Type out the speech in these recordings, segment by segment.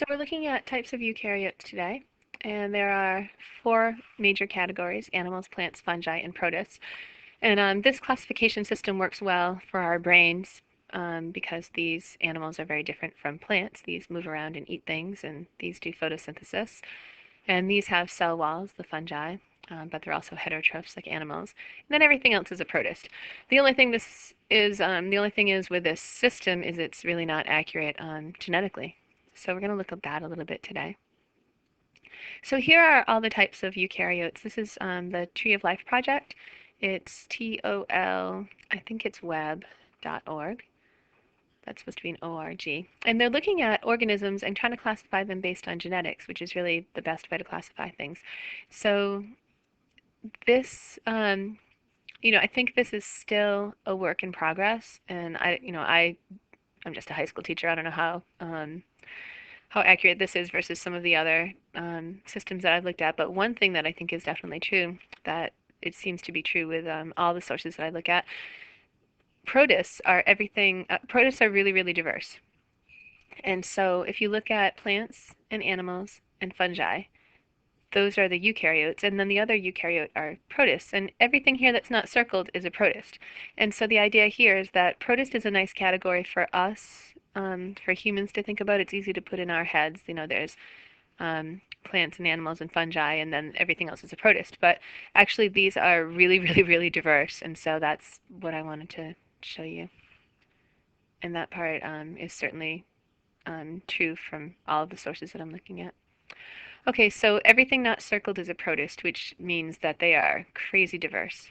So we're looking at types of eukaryotes today, and there are four major categories: animals, plants, fungi, and protists. And this classification system works well for our brains because these animals are very different from plants. These move around and eat things, and these do photosynthesis. And these have cell walls, the fungi, but they're also heterotrophs like animals. And then everything else is a protist. The only thing is with this system is it's really not accurate genetically. So we're going to look at that a little bit today. So here are all the types of eukaryotes. This is the Tree of Life project. It's TOL, I think it's web.org. That's supposed to be an ORG. And they're looking at organisms and trying to classify them based on genetics, which is really the best way to classify things. So this, I think this is still a work in progress. And I'm just a high school teacher. I don't know how accurate this is versus some of the other systems that I've looked at. But one thing that I think is definitely true, that it seems to be true with all the sources that I look at, protists are everything. Protists are really, really diverse. And so if you look at plants and animals and fungi, those are the eukaryotes, and then the other eukaryote are protists. And everything here that's not circled is a protist. And so the idea here is that protist is a nice category for us, for humans to think about. It's easy to put in our heads. There's plants and animals and fungi, and then everything else is a protist. But actually, these are really, really, really diverse. And so that's what I wanted to show you. And that part is certainly true from all of the sources that I'm looking at. Okay, so everything not circled is a protist, which means that they are crazy diverse.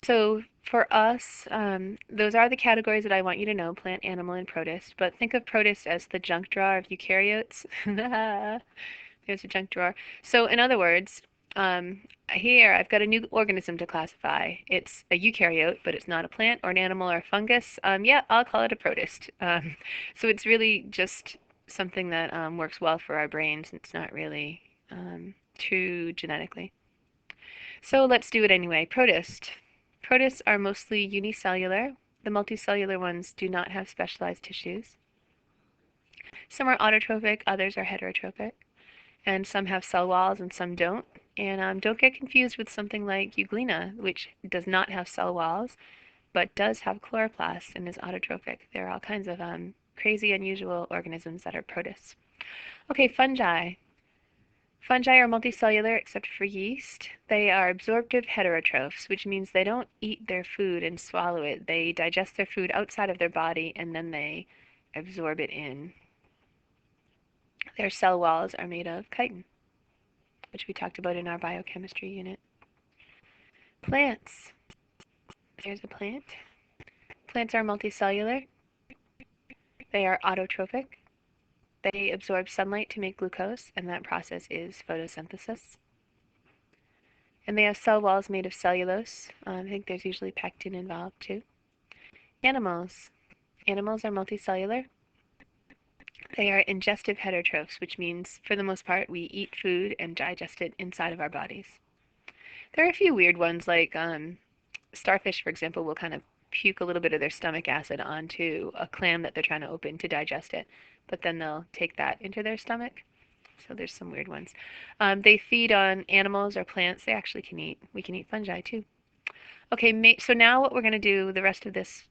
So for us, those are the categories that I want you to know: plant, animal, and protist. But think of protist as the junk drawer of eukaryotes. There's a junk drawer. So in other words, here I've got a new organism to classify. It's a eukaryote, but it's not a plant or an animal or a fungus. Yeah, I'll call it a protist. So it's really just something that works well for our brains. It's not really true genetically. So let's do it anyway. Protist. Protists are mostly unicellular. The multicellular ones do not have specialized tissues. Some are autotrophic, others are heterotrophic, and some have cell walls and some don't. And don't get confused with something like Euglena, which does not have cell walls, but does have chloroplasts and is autotrophic. There are all kinds of crazy, unusual organisms that are protists. Okay, fungi. Fungi are multicellular except for yeast. They are absorptive heterotrophs, which means they don't eat their food and swallow it. They digest their food outside of their body and then they absorb it in. Their cell walls are made of chitin, which we talked about in our biochemistry unit. Plants. There's a plant. Plants are multicellular. They are autotrophic. They absorb sunlight to make glucose, and that process is photosynthesis. And they have cell walls made of cellulose. I think there's usually pectin involved too. Animals. Animals are multicellular. They are ingestive heterotrophs, which means for the most part we eat food and digest it inside of our bodies. There are a few weird ones, like starfish, for example, will kind of puke a little bit of their stomach acid onto a clam that they're trying to open to digest it, but then they'll take that into their stomach. So there's some weird ones. They feed on animals or plants. They actually can eat. We can eat fungi too. Okay, so now what we're going to do the rest of this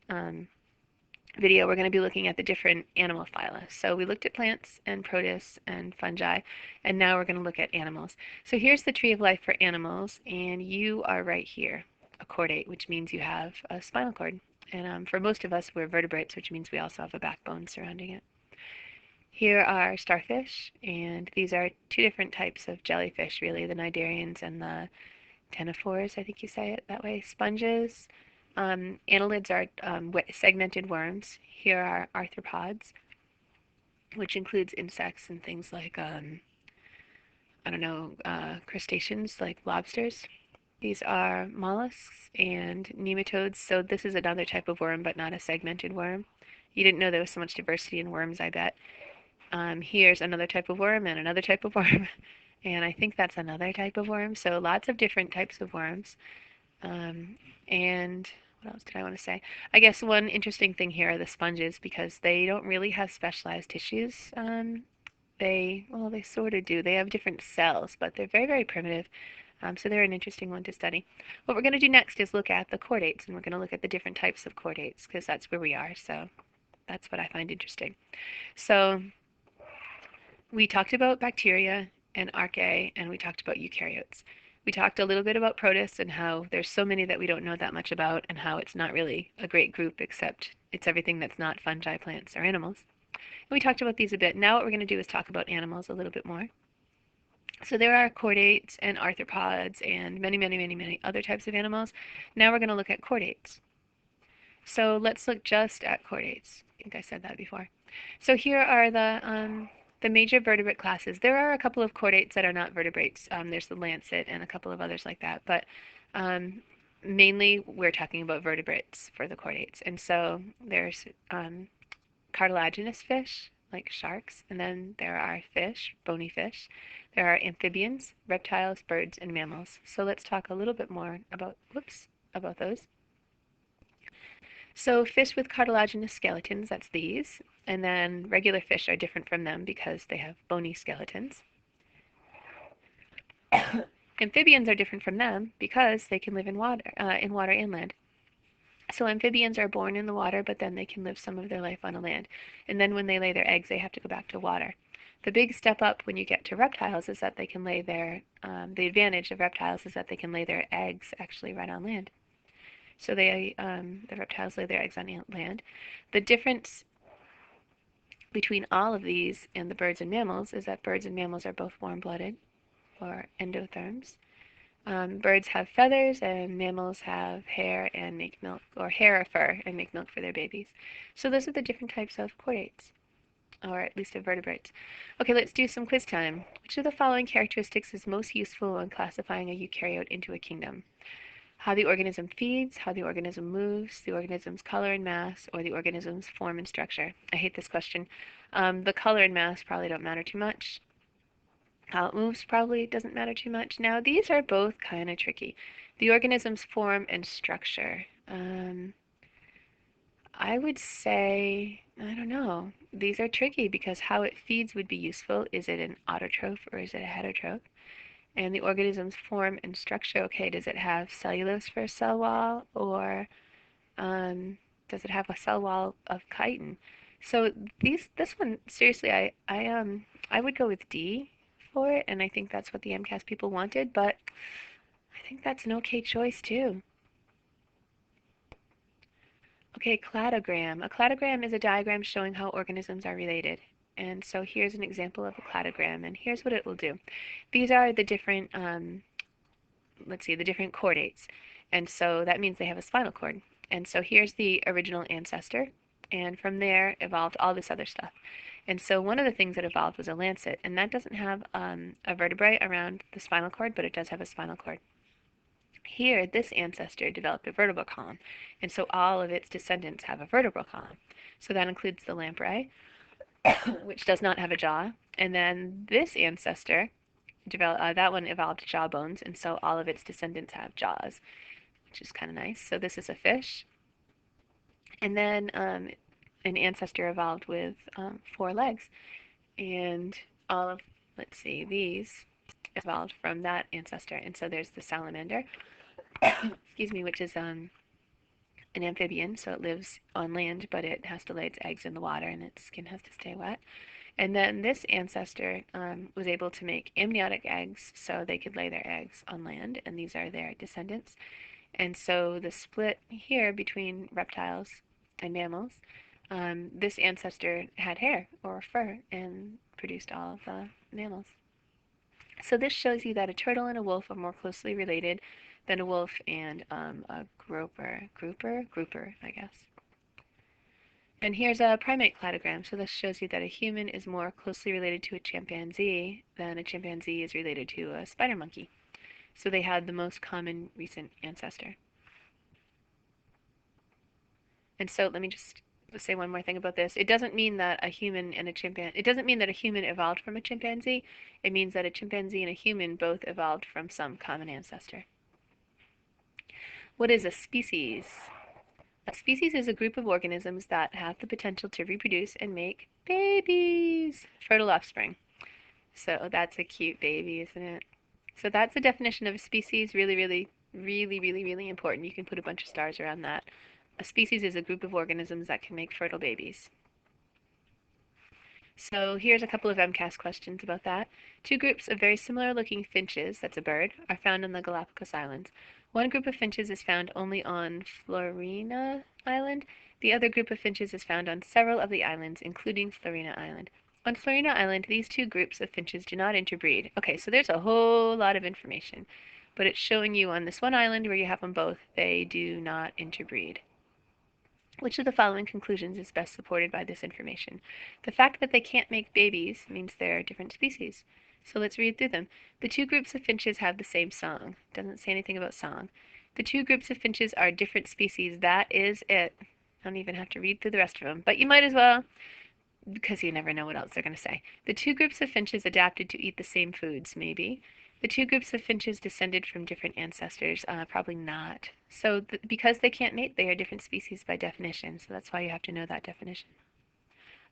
video, we're going to be looking at the different animal phyla. So we looked at plants and protists and fungi, and now we're going to look at animals. So here's the tree of life for animals, and you are right here, a chordate, which means you have a spinal cord. And for most of us, we're vertebrates, which means we also have a backbone surrounding it. Here are starfish, and these are two different types of jellyfish, really, the cnidarians and the ctenophores, I think you say it that way. Sponges. Annelids are segmented worms. Here are arthropods, which includes insects and things like, crustaceans like lobsters. These are mollusks and nematodes. So this is another type of worm, but not a segmented worm. You didn't know there was so much diversity in worms, I bet. Here's another type of worm and another type of worm. And I think that's another type of worm. So lots of different types of worms. And what else did I want to say? I guess one interesting thing here are the sponges because they don't really have specialized tissues. Well, they sort of do. They have different cells, but they're very, very primitive. So they're an interesting one to study. What we're going to do next is look at the chordates, and we're going to look at the different types of chordates because that's where we are. So that's what I find interesting. So we talked about bacteria and archaea, and we talked about eukaryotes. We talked a little bit about protists and how there's so many that we don't know that much about, and how it's not really a great group except it's everything that's not fungi, plants, or animals. And we talked about these a bit. Now what we're going to do is talk about animals a little bit more. So there are chordates and arthropods and many, many, many, many other types of animals. Now we're going to look at chordates. So let's look just at chordates. I think I said that before. So here are the major vertebrate classes. There are a couple of chordates that are not vertebrates. There's the lancet and a couple of others like that. But mainly we're talking about vertebrates for the chordates. And so there's cartilaginous fish, like sharks, and then there are fish, bony fish. There are amphibians, reptiles, birds, and mammals. So let's talk a little bit more about, about those. So fish with cartilaginous skeletons, that's these. And then regular fish are different from them because they have bony skeletons. Amphibians are different from them because they can live in water and land. So amphibians are born in the water, but then they can live some of their life on the land. And then when they lay their eggs, they have to go back to water. The big step up when you get to reptiles is that they can lay the advantage of reptiles is that they can lay their eggs actually right on land. So the reptiles lay their eggs on land. The difference between all of these and the birds and mammals is that birds and mammals are both warm-blooded, or endotherms. Birds have feathers and mammals have hair and make milk, or hair or fur and make milk for their babies. So those are the different types of chordates, or at least of vertebrates. Okay, let's do some quiz time. Which of the following characteristics is most useful when classifying a eukaryote into a kingdom? How the organism feeds, how the organism moves, the organism's color and mass, or the organism's form and structure. I hate this question. The color and mass probably don't matter too much. How it moves probably doesn't matter too much. Now, these are both kind of tricky. The organism's form and structure. I would say, I don't know. These are tricky because how it feeds would be useful. Is it an autotroph or is it a heterotroph? And the organism's form and structure, okay, does it have cellulose for a cell wall or does it have a cell wall of chitin? So this one, seriously, I would go with D for it, and I think that's what the MCAS people wanted, but I think that's an okay choice too. Okay, cladogram. A cladogram is a diagram showing how organisms are related. And so here's an example of a cladogram, and here's what it will do. These are the different, the different chordates. And so that means they have a spinal cord. And so here's the original ancestor, and from there evolved all this other stuff. And so one of the things that evolved was a lancet, and that doesn't have a vertebrae around the spinal cord, but it does have a spinal cord. Here, this ancestor developed a vertebral column, and so all of its descendants have a vertebral column. So that includes the lamprey, which does not have a jaw, and then this ancestor that one evolved jaw bones, and so all of its descendants have jaws, which is kind of nice. So this is a fish, and then an ancestor evolved with 4 legs, and all of these evolved from that ancestor, and so there's the salamander. Excuse me, which is an amphibian, so it lives on land, but it has to lay its eggs in the water, and its skin has to stay wet. And then this ancestor was able to make amniotic eggs, so they could lay their eggs on land, and these are their descendants. And so the split here between reptiles and mammals, this ancestor had hair or fur and produced all of the mammals. So this shows you that a turtle and a wolf are more closely related than a wolf and a grouper, I guess. And here's a primate cladogram. So this shows you that a human is more closely related to a chimpanzee than a chimpanzee is related to a spider monkey. So they had the most common recent ancestor. And so let me just say one more thing about this. It doesn't mean that a human and a chimpanzee, it doesn't mean that a human evolved from a chimpanzee. It means that a chimpanzee and a human both evolved from some common ancestor. What is a species? A species is a group of organisms that have the potential to reproduce and make babies, fertile offspring. So that's a cute baby, isn't it? So that's the definition of a species. Really, really, really, really, really important. You can put a bunch of stars around that. A species is a group of organisms that can make fertile babies. So here's a couple of MCAS questions about that. Two groups of very similar looking finches, that's a bird, are found on the Galapagos Islands. One group of finches is found only on Florina Island. The other group of finches is found on several of the islands, including Florina Island. On Florina Island, these two groups of finches do not interbreed. Okay, so there's a whole lot of information, but it's showing you on this one island where you have them both, they do not interbreed. Which of the following conclusions is best supported by this information? The fact that they can't make babies means they're different species. So let's read through them. The two groups of finches have the same song. Doesn't say anything about song. The two groups of finches are different species. That is it. I don't even have to read through the rest of them, but you might as well, because you never know what else they're going to say. The two groups of finches adapted to eat the same foods, maybe. The two groups of finches descended from different ancestors, probably not. So because they can't mate, they are different species by definition, so that's why you have to know that definition.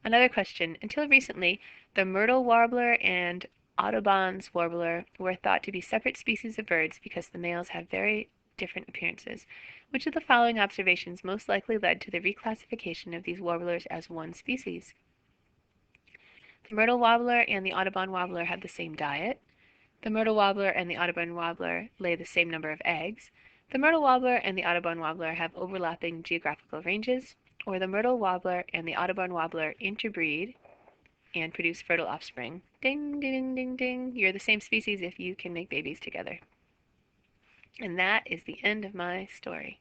Another question. Until recently, the myrtle warbler and Audubon's warbler were thought to be separate species of birds because the males have very different appearances. Which of the following observations most likely led to the reclassification of these warblers as one species? The myrtle warbler and the Audubon warbler have the same diet. The myrtle warbler and the Audubon warbler lay the same number of eggs. The myrtle warbler and the Audubon warbler have overlapping geographical ranges. Or the myrtle warbler and the Audubon warbler interbreed and produce fertile offspring. Ding, ding, ding, ding. You're the same species if you can make babies together. And that is the end of my story.